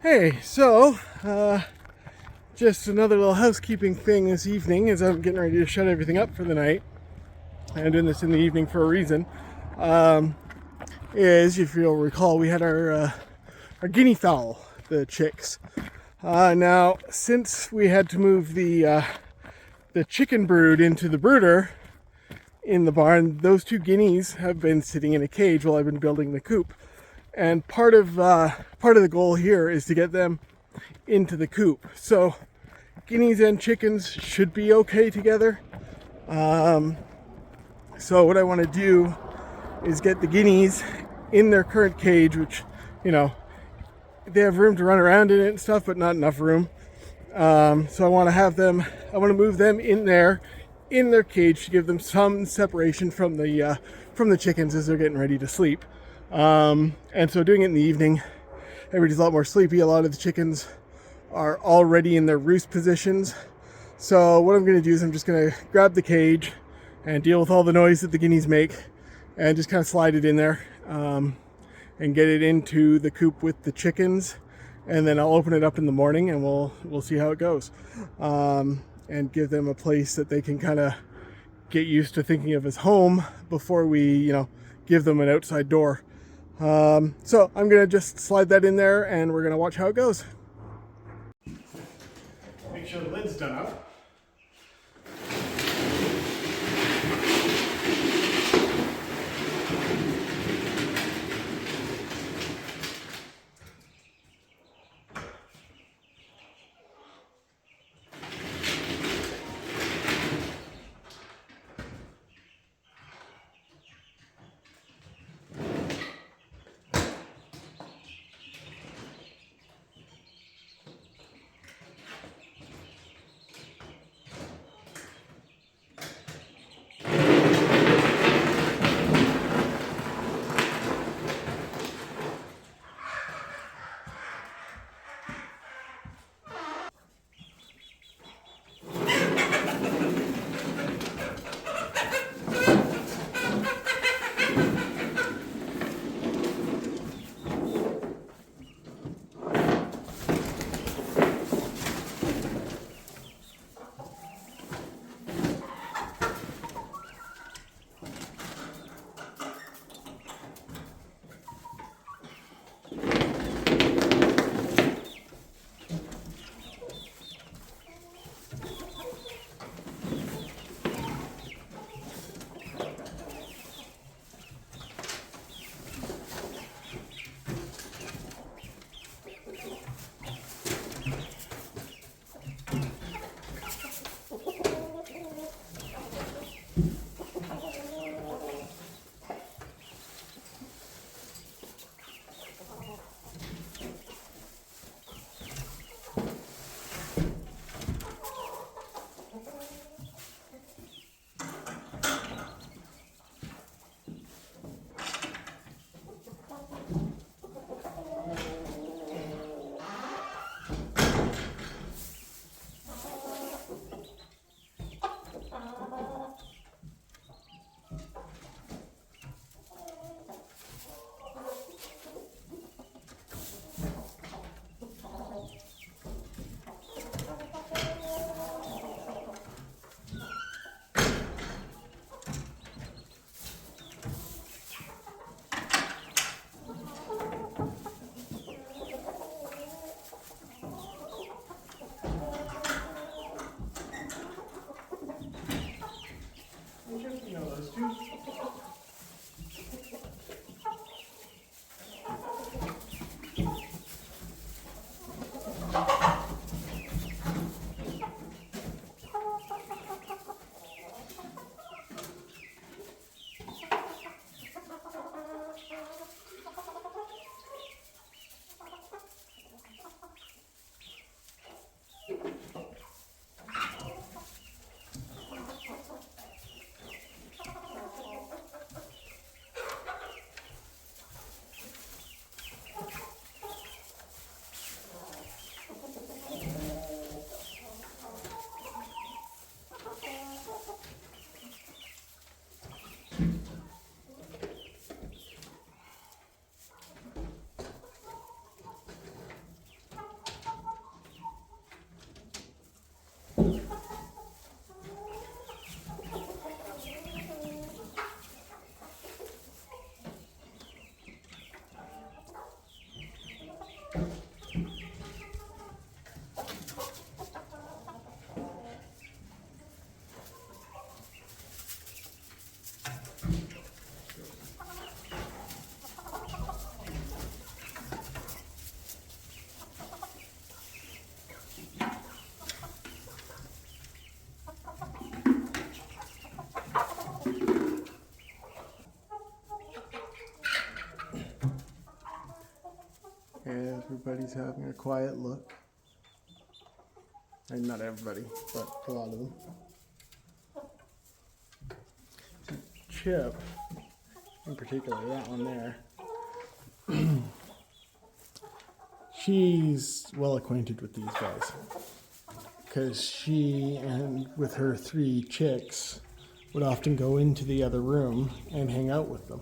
Hey, so just another little housekeeping thing this evening as I'm getting ready to shut everything up for the night. I'm doing this in the evening for a reason. Is, if you'll recall, we had our Guinea Fowl, the chicks. Now, since we had to move the chicken brood into the brooder in the barn, those two guineas have been sitting in a cage while I've been building the coop. And part of the goal here is to get them into the coop. So guineas and chickens should be okay together. So what I want to do is get the guineas in their current cage, which, they have room to run around in it and stuff, but not enough room. So I want to move them in there, in their cage, to give them some separation from the chickens as they're getting ready to sleep. And so doing it in the evening, everybody's a lot more sleepy. A lot of the chickens are already in their roost positions. So what I'm going to do is I'm just going to grab the cage and deal with all the noise that the guineas make and just kind of slide it in there and get it into the coop with the chickens. And then I'll open it up in the morning and we'll see how it goes. And give them a place that they can kind of get used to thinking of as home before we, give them an outside door. So I'm going to just slide that in there and we're going to watch how it goes. Make sure the lid's done up. Everybody's having a quiet look. And not everybody, but a lot of them. Chip, in particular, that one there, she's well acquainted with these guys. Because she, and with her 3 chicks, would often go into the other room and hang out with them.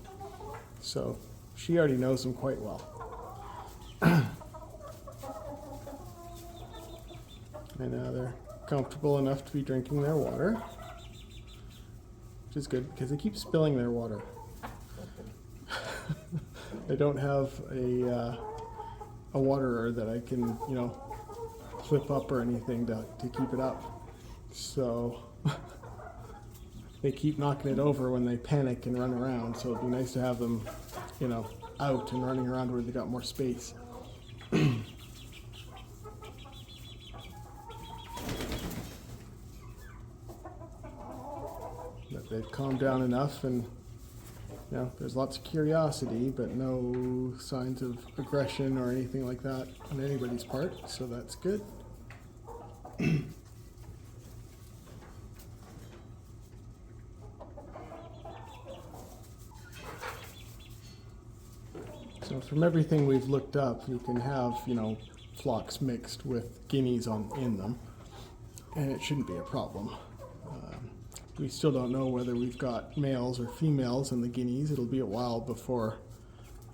So she already knows them quite well. And now they're comfortable enough to be drinking their water, which is good because they keep spilling their water. I don't have a waterer that I can, clip up or anything to keep it up. So they keep knocking it over when they panic and run around. So it'd be nice to have them, out and running around where they got more space. But they've calmed down enough, and there's lots of curiosity, but no signs of aggression or anything like that on anybody's part, so that's good. So from everything we've looked up, you can have, flocks mixed with guineas in them, and it shouldn't be a problem. We still don't know whether we've got males or females in the guineas. It'll be a while before,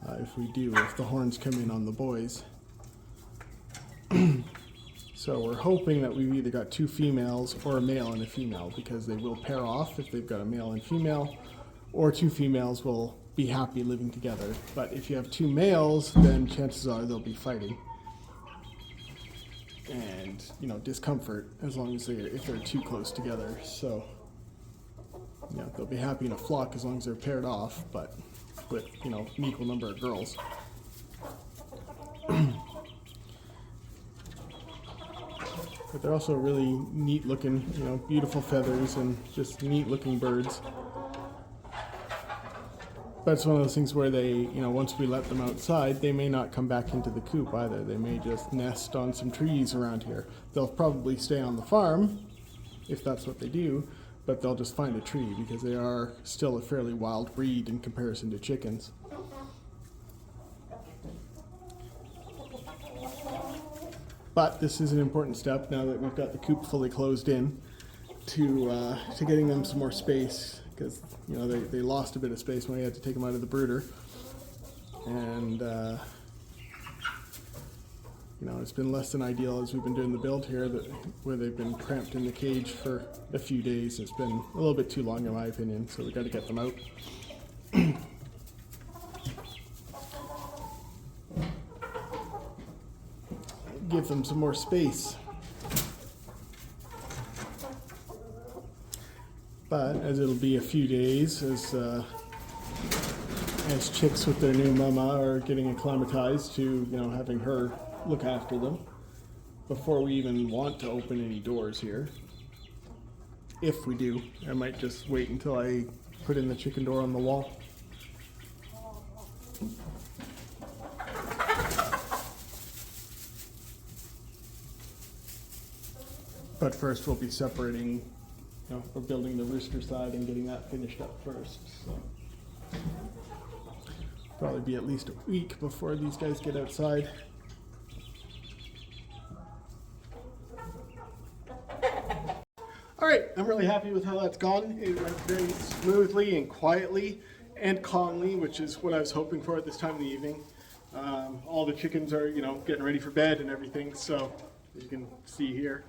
if the horns come in on the boys. So we're hoping that we've either got 2 females or a male and a female, because they will pair off if they've got a male and female, or 2 females will be happy living together. But if you have 2 males, then chances are they'll be fighting. And, discomfort as long as if they're too close together. So they'll be happy in a flock as long as they're paired off, but with, an equal number of girls. But they're also really neat looking, beautiful feathers and just neat looking birds. But it's one of those things where they, once we let them outside, they may not come back into the coop either. They may just nest on some trees around here. They'll probably stay on the farm, if that's what they do, but they'll just find a tree because they are still a fairly wild breed in comparison to chickens. But this is an important step now that we've got the coop fully closed in to getting them some more space, because they lost a bit of space when we had to take them out of the brooder, and it's been less than ideal as we've been doing the build here, where they've been cramped in the cage for a few days. It's been a little bit too long in my opinion, so we got to get them out. Give them some more space. But as it'll be a few days, as chicks with their new mama are getting acclimatized to, having her look after them, before we even want to open any doors here. If we do, I might just wait until I put in the chicken door on the wall. But first we'll be separating, we're building the rooster side and getting that finished up first. So probably be at least a week before these guys get outside. All right, I'm really happy with how that's gone. It went very smoothly and quietly and calmly, which is what I was hoping for at this time of the evening. All the chickens are, getting ready for bed and everything, so as you can see here.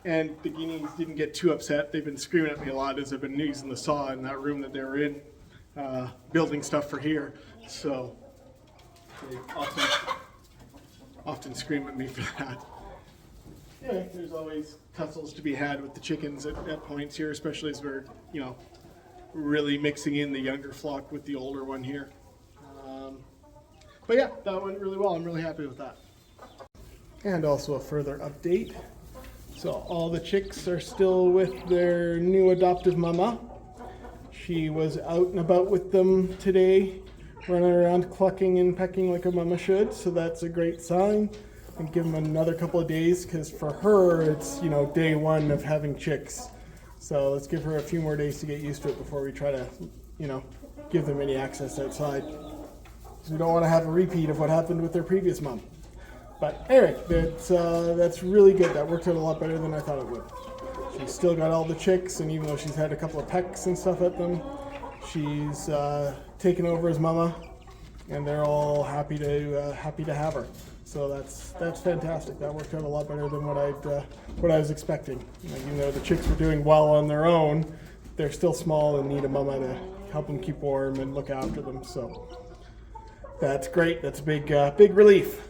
And the guineas didn't get too upset. They've been screaming at me a lot as I've been using the saw in that room that they were in, building stuff for here. So, awesome. often scream at me for that. Yeah, there's always tussles to be had with the chickens at points here, especially as we're, really mixing in the younger flock with the older one here. But yeah, that went really well. I'm really happy with that. And also a further update. So all the chicks are still with their new adoptive mama. She was out and about with them today, running around clucking and pecking like a mama should, so that's a great sign. And give them another couple of days, because for her it's day one of having chicks. So let's give her a few more days to get used to it before we try to give them any access outside. So we don't want to have a repeat of what happened with their previous mom. But anyway, that's really good. That worked out a lot better than I thought it would. She's still got all the chicks, and even though she's had a couple of pecks and stuff at them, she's taken over as mama, and they're all happy to have her. So that's fantastic. That worked out a lot better than what I was expecting. Even though the chicks were doing well on their own, they're still small and need a mama to help them keep warm and look after them. So that's great. That's a big relief.